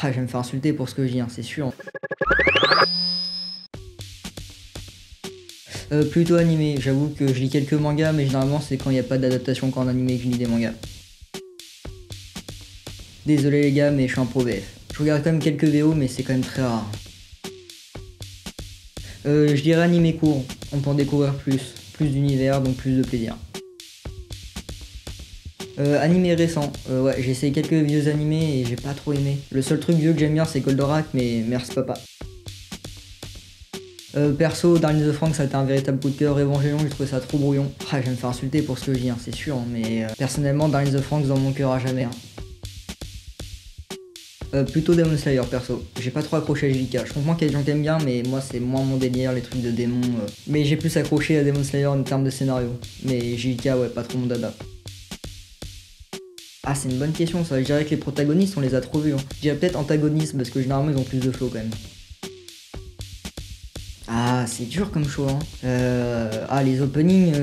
Ah, je vais me faire insulter pour ce que je dis, hein, c'est sûr. Plutôt animé, j'avoue que je lis quelques mangas, mais généralement c'est quand il n'y a pas d'adaptation qu'en animé que je lis des mangas. Désolé les gars, mais je suis un pro VF. Je regarde quand même quelques VO, mais c'est quand même très rare. Je dirais animé court, on peut en découvrir plus d'univers, donc plus de plaisir. Animé récent, ouais, j'ai essayé quelques vieux animés et j'ai pas trop aimé. Le seul truc vieux que j'aime bien c'est Goldorak, mais merci papa. Perso, Darling the Franxx ça a été un véritable coup de cœur. Evangelion, j'ai trouvé ça trop brouillon. Ah, je vais me faire insulter pour ce que je dis, hein, c'est sûr, hein, mais personnellement, Darling the Franxx dans mon cœur à jamais. Hein. Plutôt Demon Slayer perso, j'ai pas trop accroché à JK. Je comprends qu'il y a des gens qui aiment bien, mais moi c'est moins mon délire, les trucs de démons. Mais j'ai plus accroché à Demon Slayer en termes de scénario. Mais JK, ouais, pas trop mon dada. Ah, c'est une bonne question ça, je dirais que les protagonistes on les a trop vus. Hein. Je dirais peut-être antagonistes parce que généralement ils ont plus de flow quand même. Ah, c'est dur comme choix. Hein. Les openings.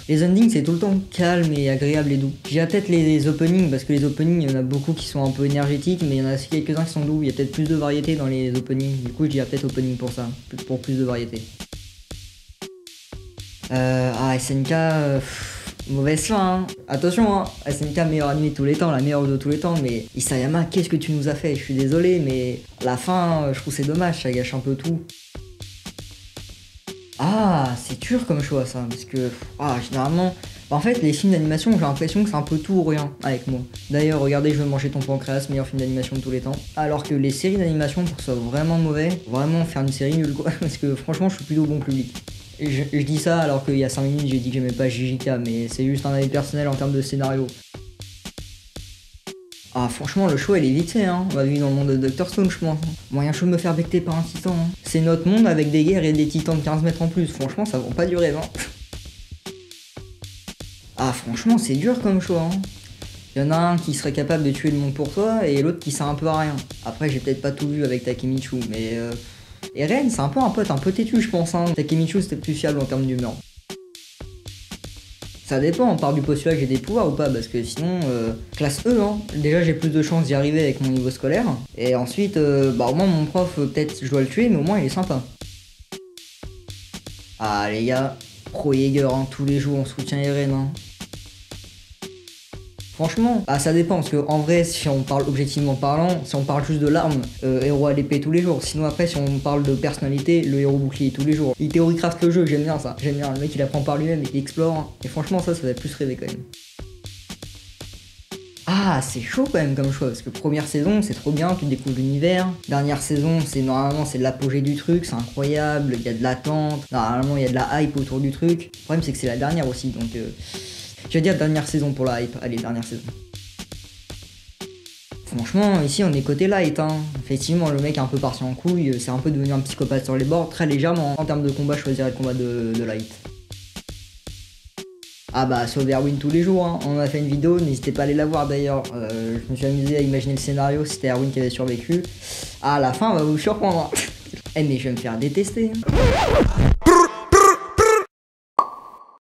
Les endings, c'est tout le temps calme et agréable et doux. Je dirais peut-être les openings, parce que les openings, il y en a beaucoup qui sont un peu énergétiques, mais il y en a aussi quelques-uns qui sont doux. Il y a peut-être plus de variété dans les openings. Du coup, je dirais peut-être opening pour ça, pour plus de variété. SNK. Mauvaise fin, hein. Attention, hein. SNK, meilleur anime de tous les temps, la meilleure de tous les temps, mais Isayama, qu'est-ce que tu nous as fait? Je suis désolé, mais la fin, je trouve c'est dommage, ça gâche un peu tout. Ah, c'est dur comme choix ça, parce que généralement, en fait les films d'animation j'ai l'impression que c'est un peu tout ou rien avec moi. D'ailleurs regardez Je veux manger ton pancréas, meilleur film d'animation de tous les temps. Alors que les séries d'animation pour que ce soit vraiment mauvais, vraiment faire une série nulle quoi, parce que franchement je suis plutôt bon public. Et je dis ça alors qu'il y a 5 minutes j'ai dit que j'aimais pas JJK, mais c'est juste un avis personnel en termes de scénario. Ah franchement le show elle est vite fait hein, on va vivre dans le monde de Dr Stone je pense. Moyen chaud de me faire becter par un titan hein. C'est notre monde avec des guerres et des titans de 15 mètres en plus, franchement ça vend pas du rêve hein. Ah franchement c'est dur comme choix hein. Y'en a un qui serait capable de tuer le monde pour toi et l'autre qui sert un peu à rien. Après j'ai peut-être pas tout vu avec Takemichi mais Eren c'est un peu un pote un peu têtu je pense hein. Takemichi c'était plus fiable en termes d'humeur. Ça dépend, on part du postulat que j'ai des pouvoirs ou pas, parce que sinon, classe E, hein. Déjà j'ai plus de chances d'y arriver avec mon niveau scolaire. Et ensuite, au moins mon prof, peut-être je dois le tuer, mais au moins il est sympa. Ah les gars, pro Jäger, hein, tous les jours on soutient Eren. Hein. Franchement, ça dépend, parce que en vrai, si on parle objectivement parlant, si on parle juste de l'arme, héros à l'épée tous les jours. Sinon après, si on parle de personnalité, le héros bouclier tous les jours. Il théorie-craft le jeu, j'aime bien ça. J'aime bien, le mec il apprend par lui-même, il explore. Hein. Et franchement ça va plus rêver quand même. Ah, c'est chaud quand même comme choix, parce que première saison, c'est trop bien, tu découvres l'univers. Dernière saison, normalement c'est l'apogée du truc, c'est incroyable, il y a de l'attente. Normalement il y a de la hype autour du truc. Le problème c'est que c'est la dernière aussi, donc... Je vais dire dernière saison pour la hype. Allez, dernière saison. Franchement, ici on est côté light. Hein. Effectivement, le mec est un peu parti en couille. C'est un peu devenu un psychopathe sur les bords. Très légèrement. En termes de combat, je choisirais le combat de light. Ah bah, sauver Erwin tous les jours. Hein. On a fait une vidéo. N'hésitez pas à aller la voir d'ailleurs. Je me suis amusé à imaginer le scénario. C'était Erwin qui avait survécu. À la fin, on va vous surprendre. Hein. Eh, mais je vais me faire détester. Hein.